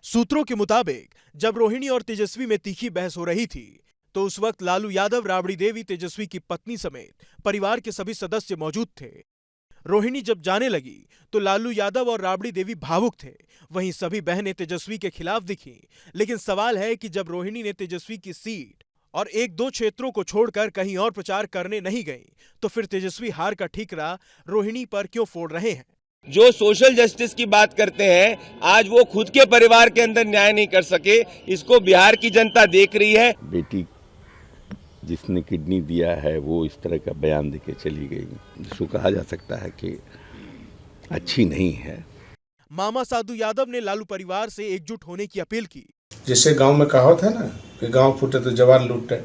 सूत्रों के मुताबिक जब रोहिणी और तेजस्वी में तीखी बहस हो रही थी, तो उस वक्त लालू यादव, राबड़ी देवी, तेजस्वी की पत्नी समेत परिवार के सभी सदस्य मौजूद थे। रोहिणी जब जाने लगी तो लालू यादव और राबड़ी देवी भावुक थे। वहीं सभी बहनें तेजस्वी के खिलाफ दिखीं। लेकिन सवाल है कि जब रोहिणी ने तेजस्वी की सीट और एक दो क्षेत्रों को छोड़कर कहीं और प्रचार करने नहीं गई, तो फिर तेजस्वी हार का ठीकरा रोहिणी पर क्यों फोड़ रहे हैं? जो सोशल जस्टिस की बात करते हैं, आज वो खुद के परिवार के अंदर न्याय नहीं कर सके। इसको बिहार की जनता देख रही है। बेटी जिसने किडनी दिया है वो इस तरह का बयान देके चली गई, जिसको कहा जा सकता है कि अच्छी नहीं है। मामा साधु यादव ने लालू परिवार से एकजुट होने की अपील की। जिसे गांव में कहावत है ना कि गांव फूटे तो जवार लूटे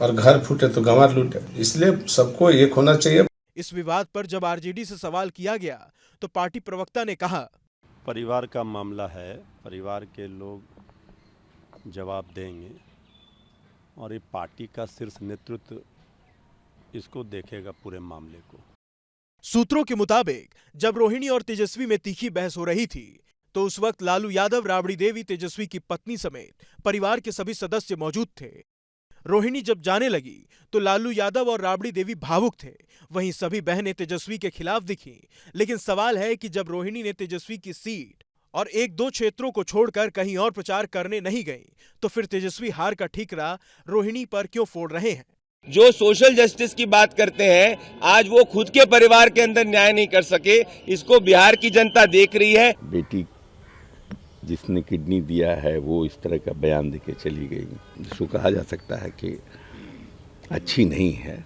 और घर फूटे तो गंवार लूटे, इसलिए सबको एक होना चाहिए। इस विवाद पर जब आरजेडी से सवाल किया गया तो पार्टी प्रवक्ता ने कहा, परिवार का मामला है, परिवार के लोग जवाब देंगे और ये पार्टी का शीर्ष नेतृत्व इसको देखेगा पूरे मामले को। सूत्रों के मुताबिक जब रोहिणी और तेजस्वी में तीखी बहस हो रही थी, तो उस वक्त लालू यादव, राबड़ी देवी, तेजस्वी की पत्नी समेत परिवार के सभी सदस्य मौजूद थे। रोहिणी जब जाने लगी तो लालू यादव और राबड़ी देवी भावुक थे। वहीं सभी बहनें तेजस्वी के खिलाफ दिखीं। लेकिन सवाल है कि जब रोहिणी ने तेजस्वी की सीट और एक दो क्षेत्रों को छोड़कर कहीं और प्रचार करने नहीं गई, तो फिर तेजस्वी हार का ठीकरा रोहिणी पर क्यों फोड़ रहे हैं? जो सोशल जस्टिस की बात करते हैं, आज वो खुद के परिवार के अंदर न्याय नहीं कर सके। इसको बिहार की जनता देख रही है। बेटी जिसने किडनी दिया है वो इस तरह का बयान देके चली गई, जिसको कहा जा सकता है कि अच्छी नहीं है।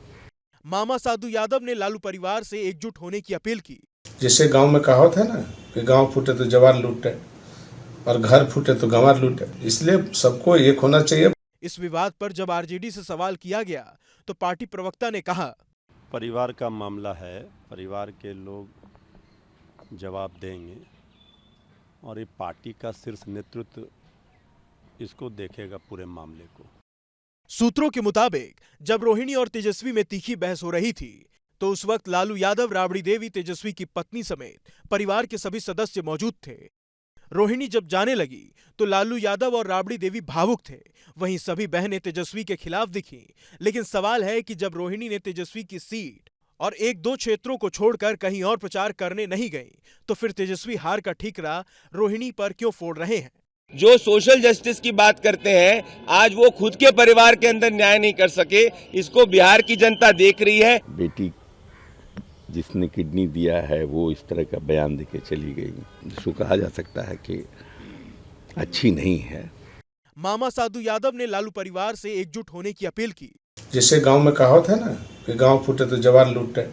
मामा साधु यादव ने लालू परिवार से एकजुट होने की अपील की। जिसे गांव में कहावत है ना कि गांव फूटे तो जवार लूटे और घर फूटे तो गंवार लूटे, इसलिए सबको एक होना चाहिए। इस विवाद पर जब आरजेडी से सवाल किया गया तो पार्टी प्रवक्ता ने कहा, परिवार का मामला है, परिवार के लोग जवाब देंगे और ये पार्टी का शीर्ष नेतृत्व इसको देखेगा पूरे मामले को। सूत्रों के मुताबिक जब रोहिणी और तेजस्वी में तीखी बहस हो रही थी, तो उस वक्त लालू यादव, राबड़ी देवी, तेजस्वी की पत्नी समेत परिवार के सभी सदस्य मौजूद थे। रोहिणी जब जाने लगी तो लालू यादव और राबड़ी देवी भावुक थे। वहीं सभी बहनें तेजस्वी के खिलाफ दिखीं। लेकिन सवाल है कि जब रोहिणी ने तेजस्वी की सीट और एक दो क्षेत्रों को छोड़कर कहीं और प्रचार करने नहीं गई, तो फिर तेजस्वी हार का ठीकरा रोहिणी पर क्यों फोड़ रहे हैं? जो सोशल जस्टिस की बात करते हैं, आज वो खुद के परिवार के अंदर न्याय नहीं कर सके। इसको बिहार की जनता देख रही है। बेटी जिसने किडनी दिया है वो इस तरह का बयान देके चली गई, जिसको कहा जा सकता है कि अच्छी नहीं है। मामा साधु यादव ने लालू परिवार से एकजुट होने की अपील की। जिसे गांव में कहावत है ना कि गांव फूटे तो जवार लूटे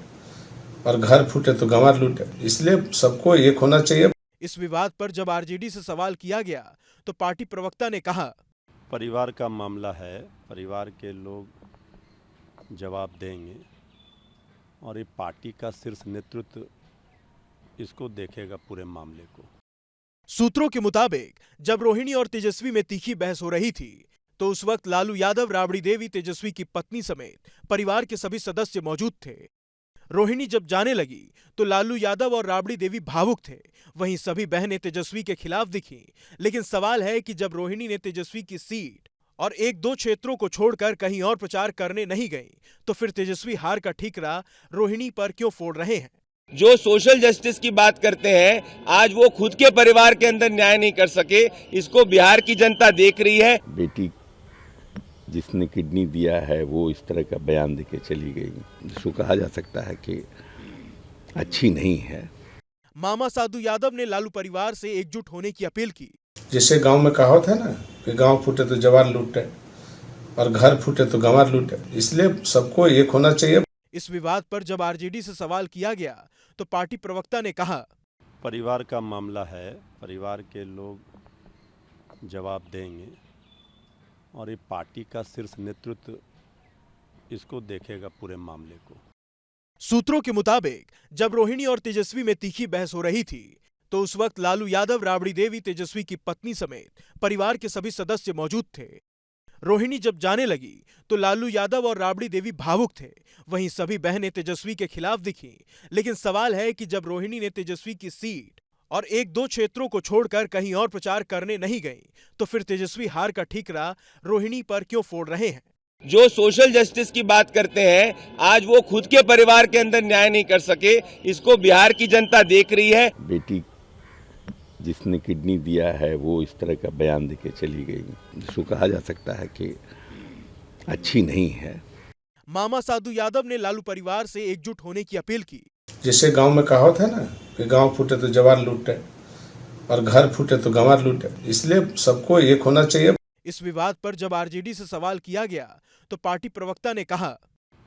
और घर फूटे तो गंवार लूटे, इसलिए सबको एक होना चाहिए। इस विवाद पर जब आरजेडी से सवाल किया गया तो पार्टी प्रवक्ता ने कहा, परिवार का मामला है, परिवार के लोग जवाब देंगे और ये पार्टी का शीर्ष नेतृत्व इसको देखेगा पूरे मामले को। सूत्रों के मुताबिक जब रोहिणी और तेजस्वी में तीखी बहस हो रही थी, तो उस वक्त लालू यादव, राबड़ी देवी, तेजस्वी की पत्नी समेत परिवार के सभी सदस्य मौजूद थे। रोहिणी जब जाने लगी तो लालू यादव और राबड़ी देवी भावुक थे। वहीं सभी बहनें तेजस्वी के खिलाफ दिखीं। लेकिन सवाल है कि जब रोहिणी ने तेजस्वी की सीट और एक दो क्षेत्रों को छोड़कर कहीं और प्रचार करने नहीं गई, तो फिर तेजस्वी हार का ठीकरा रोहिणी पर क्यों फोड़ रहे हैं? जो सोशल जस्टिस की बात करते हैं, आज वो खुद के परिवार के अंदर न्याय नहीं कर सके। इसको बिहार की जनता देख रही है। बेटी जिसने किडनी दिया है वो इस तरह का बयान देके चली गई, जिसको कहा जा सकता है कि अच्छी नहीं है। मामा साधु यादव ने लालू परिवार से एकजुट होने की अपील की। जिसे गांव में कहावत है ना कि गांव फूटे तो जवार लूटे और घर फूटे तो गंवार लूटे, इसलिए सबको एक होना चाहिए। इस विवाद पर जब आरजेडी से सवाल किया गया तो पार्टी प्रवक्ता ने कहा, परिवार का मामला है, परिवार के लोग जवाब देंगे और ये पार्टी का शीर्ष नेतृत्व इसको देखेगा पूरे मामले को। सूत्रों के मुताबिक जब रोहिणी और तेजस्वी में तीखी बहस हो रही थी, तो उस वक्त लालू यादव, राबड़ी देवी, तेजस्वी की पत्नी समेत परिवार के सभी सदस्य मौजूद थे। रोहिणी जब जाने लगी तो लालू यादव और राबड़ी देवी भावुक थे। वहीं सभी बहनें तेजस्वी के खिलाफ दिखीं। लेकिन सवाल है कि जब रोहिणी ने तेजस्वी की सीट और एक दो क्षेत्रों को छोड़कर कहीं और प्रचार करने नहीं गई, तो फिर तेजस्वी हार का ठीकरा रोहिणी पर क्यों फोड़ रहे हैं? जो सोशल जस्टिस की बात करते हैं, आज वो खुद के परिवार के अंदर न्याय नहीं कर सके, इसको बिहार की जनता देख रही है। बेटी जिसने किडनी दिया है वो इस तरह का बयान देके चली गई, जिसको कहा जा सकता है कि अच्छी नहीं है। मामा साधु यादव ने लालू परिवार से एकजुट होने की अपील की। जैसे गांव में कहावत है ना कि गांव फूटे तो जवार लूटे और घर फूटे तो गंवार लूटे, इसलिए सबको एक होना चाहिए। इस विवाद पर जब आरजेडी से सवाल किया गया तो पार्टी प्रवक्ता ने कहा,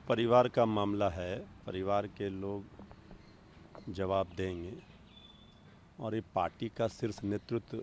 परिवार का मामला है, परिवार के लोग जवाब देंगे और ये पार्टी का शीर्ष नेतृत्व